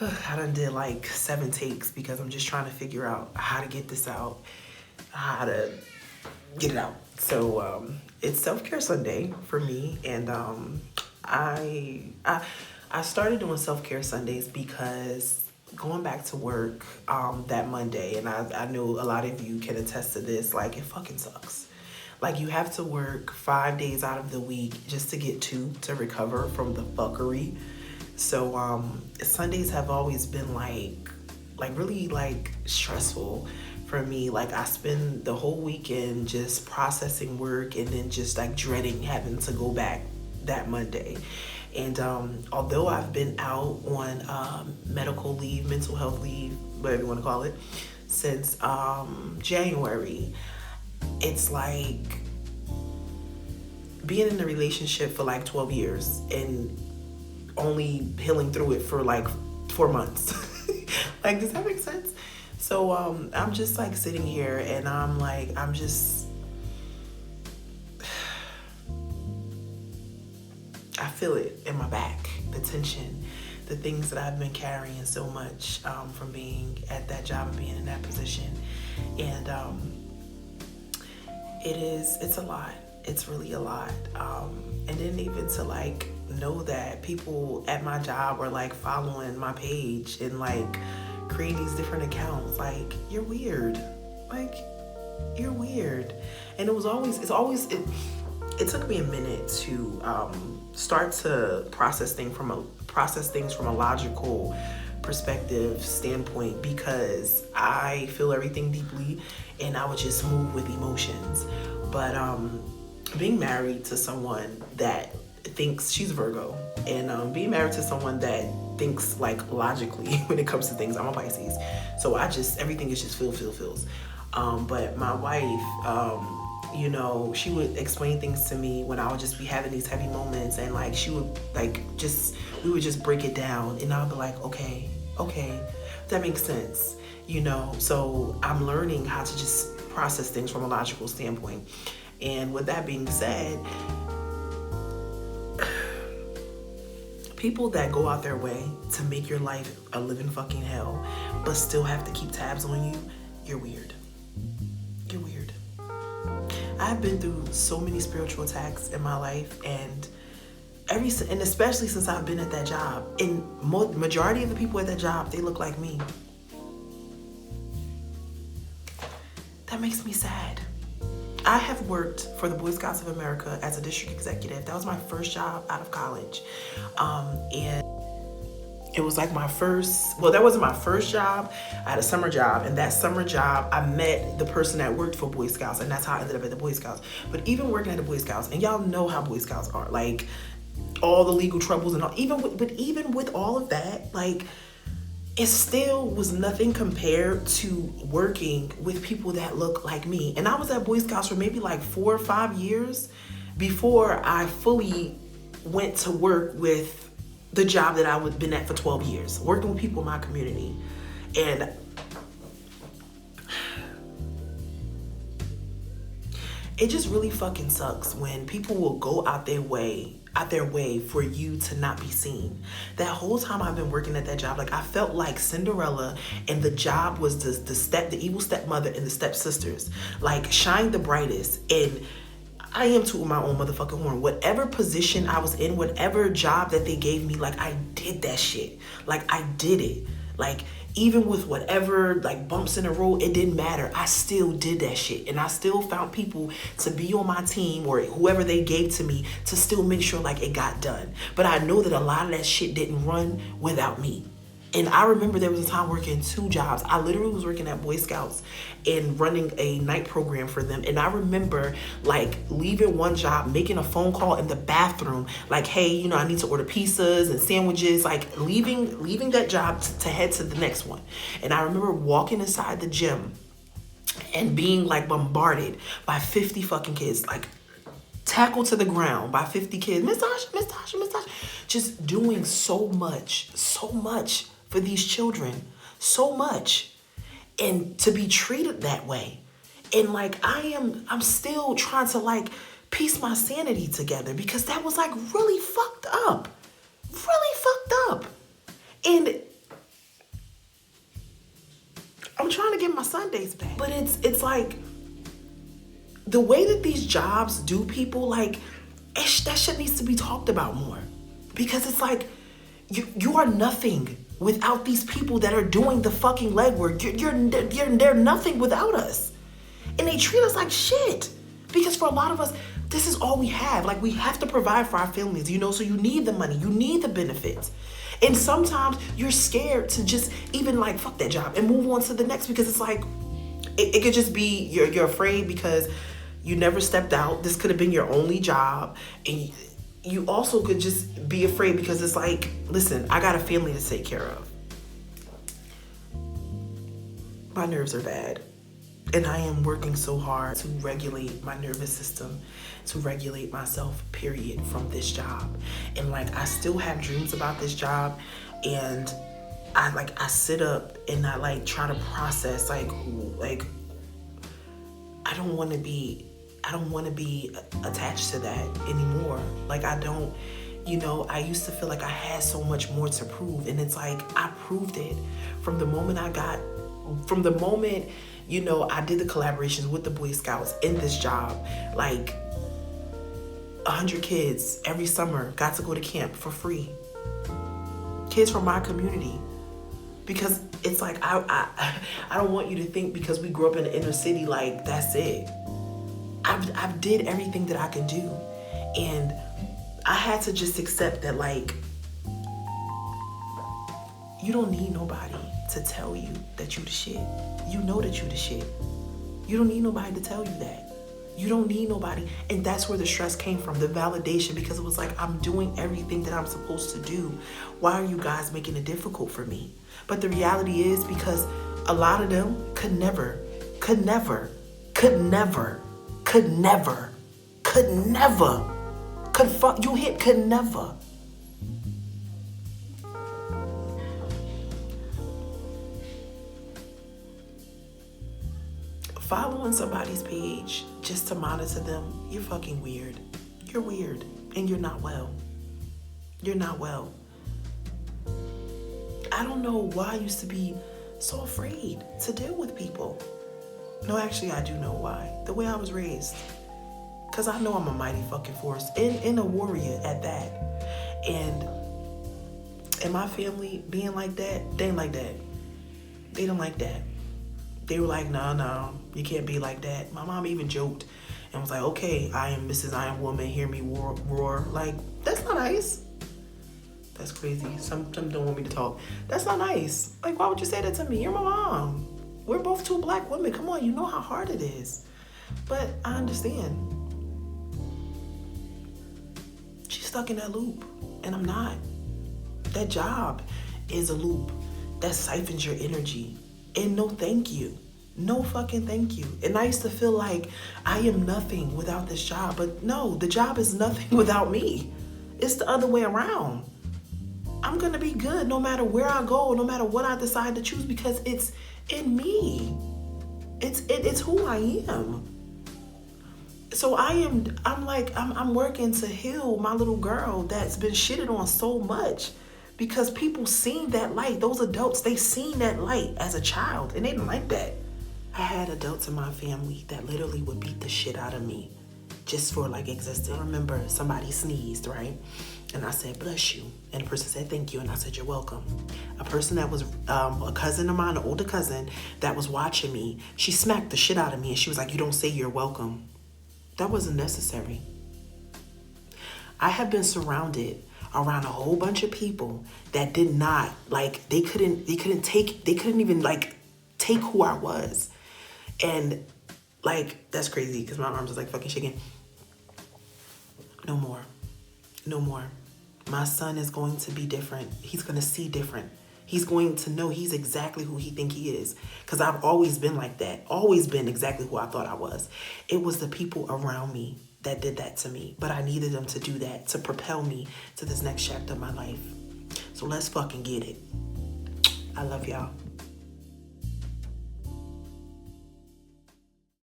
I done did like 7 takes because I'm just trying to figure out how to get this out, how to get it out. So it's self-care Sunday for me, and I started doing self-care Sundays because going back to work that Monday, and I know a lot of you can attest to this, like it fucking sucks. Like you have to work 5 days out of the week just to get 2 to recover from the fuckery. So Sundays have always been like really like stressful for me. Like I spend the whole weekend just processing work and then just like dreading having to go back that Monday. And although I've been out on medical leave, mental health leave, whatever you want to call it, since January, it's like being in a relationship for like 12 years and only healing through it for like 4 months. Like, does that make sense? So I'm just like sitting here and I'm just, I feel it in my back, the tension, the things that I've been carrying so much from being at that job and being in that position. And it's a lot. It's really a lot. And then even to like know that people at my job are like following my page and like creating these different accounts. Like, you're weird. Like, you're weird. And it took me a minute to start to process things from a logical perspective standpoint, because I feel everything deeply and I would just move with emotions. But being married to someone that thinks, she's Virgo, and being married to someone that thinks like logically when it comes to things, I'm a Pisces, so everything is just feels. But my wife, she would explain things to me when I would just be having these heavy moments, and like she would we would just break it down, and I would be like, okay, that makes sense, So I'm learning how to just process things from a logical standpoint. And with that being said, people that go out their way to make your life a living fucking hell, but still have to keep tabs on you, you're weird. You're weird. I've been through so many spiritual attacks in my life, and especially since I've been at that job. And majority of the people at that job, they look like me. That makes me sad. I have worked for the Boy Scouts of America as a district executive. That was my first job out of college. And it was like that wasn't my first job. I had a summer job, and that summer job, I met the person that worked for Boy Scouts, and that's how I ended up at the Boy Scouts. But even working at the Boy Scouts, and y'all know how Boy Scouts are, like all the legal troubles and all, even with all of that, like, it still was nothing compared to working with people that look like me. And I was at Boy Scouts for maybe like 4 or 5 years before I fully went to work with the job that I would been at for 12 years, working with people in my community. And it just really fucking sucks when people will go out their way for you to not be seen. That whole time I've been working at that job, like I felt like Cinderella, and the job was the evil stepmother and the stepsisters. Like, shine the brightest. And I am tooting my own motherfucking horn. Whatever position I was in, whatever job that they gave me, like I did that shit. Like I did it. Like, even with whatever like bumps in the road, it didn't matter. I still did that shit. And I still found people to be on my team, or whoever they gave to me, to still make sure like it got done. But I know that a lot of that shit didn't run without me. And I remember there was a time working 2 jobs. I literally was working at Boy Scouts and running a night program for them. And I remember like leaving one job, making a phone call in the bathroom, like, hey, I need to order pizzas and sandwiches, like leaving that job to head to the next one. And I remember walking inside the gym and being like bombarded by 50 fucking kids, like tackled to the ground by 50 kids. Miss Tasha, just doing so much for these children, so much, and to be treated that way. And like I'm still trying to like piece my sanity together, because that was like really fucked up. And get my Sundays back. But it's like the way that these jobs do people, like that shit needs to be talked about more. Because it's like you are nothing without these people that are doing the fucking legwork. They're nothing without us. And they treat us like shit. Because for a lot of us, this is all we have. Like, we have to provide for our families, you know, so you need the money, you need the benefits. And sometimes you're scared to just even like, fuck that job and move on to the next, because it's like, it could just be, you're afraid because you never stepped out. This could have been your only job. And you also could just be afraid because it's like, listen, I got a family to take care of. My nerves are bad. And I am working so hard to regulate my nervous system, to regulate myself, period, from this job. And like, I still have dreams about this job. And I sit up and I like try to process like I don't want to be attached to that anymore. Like, I don't, you know, I used to feel like I had so much more to prove. And it's like, I proved it from the moment you know, I did the collaborations with the Boy Scouts in this job. Like 100 kids every summer got to go to camp for free. Kids from my community. Because it's like, I don't want you to think because we grew up in the inner city, like that's it. I've did everything that I can do. And I had to just accept that, like, you don't need nobody to tell you that you the shit. You know that you the shit. You don't need nobody to tell you that. You don't need nobody. And that's where the stress came from, the validation, because it was like, I'm doing everything that I'm supposed to do. Why are you guys making it difficult for me? But the reality is, because a lot of them could never following somebody's page just to monitor them, you're fucking weird. You're weird, and you're not well. You're not well. I don't know why I used to be so afraid to deal with people. No, actually, I do know why. The way I was raised. Because I know I'm a mighty fucking force and a warrior at that. And my family being like that, they ain't like that. They don't like that. They were like, no, you can't be like that. My mom even joked and was like, okay, I am Mrs. I Am Woman, hear me roar. Like, that's not nice. That's crazy. Some don't want me to talk. That's not nice. Like, why would you say that to me? You're my mom. We're both two black women. Come on, you know how hard it is. But I understand. She's stuck in that loop, and I'm not. That job is a loop that siphons your energy. And no thank you. No fucking thank you. And I used to feel like I am nothing without this job. But no, the job is nothing without me. It's the other way around. I'm going to be good no matter where I go, no matter what I decide to choose, because it's in me. It's who I am. So I'm working to heal my little girl that's been shitted on so much. Because people seen that light. Those adults, they seen that light as a child, and they didn't like that. I had adults in my family that literally would beat the shit out of me just for like existing. I remember somebody sneezed, right? And I said, bless you. And the person said, thank you. And I said, you're welcome. A person that was a cousin of mine, an older cousin that was watching me, she smacked the shit out of me. And she was like, you don't say you're welcome. That wasn't necessary. I have been surrounded around a whole bunch of people that did not, like, they couldn't even like take who I was. And like, that's crazy because my arms is like fucking shaking. No more. My son is going to be different. He's going to see different. He's going to know he's exactly who he think he is. Because I've always been like that. Always been exactly who I thought I was. It was the people around me that did that to me. But I needed them to do that to propel me to this next chapter of my life. So let's fucking get it. I love y'all.